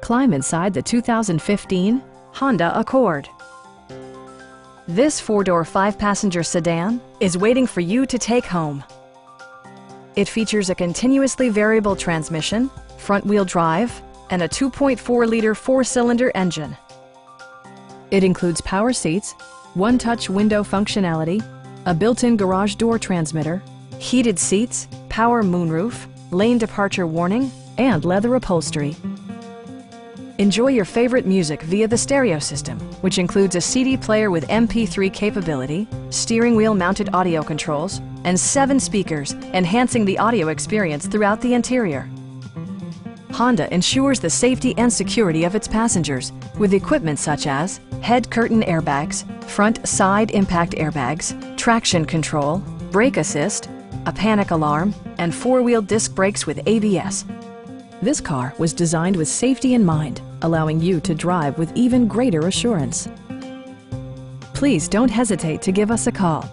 Climb inside the 2015 Honda Accord. This four-door, five-passenger sedan is waiting for you to take home. It features a continuously variable transmission, front-wheel drive, and a 2.4-liter four-cylinder engine. It includes power seats, one-touch window functionality, a built-in garage door transmitter, heated seats, power moonroof, lane departure warning, and leather upholstery. Enjoy your favorite music via the stereo system, which includes a CD player with MP3 capability, steering wheel mounted audio controls, and 7 speakers, enhancing the audio experience throughout the interior. Honda ensures the safety and security of its passengers with equipment such as head curtain airbags, front side impact airbags, traction control, brake assist, a panic alarm, and 4-wheel disc brakes with ABS. This car was designed with safety in mind, allowing you to drive with even greater assurance. Please don't hesitate to give us a call.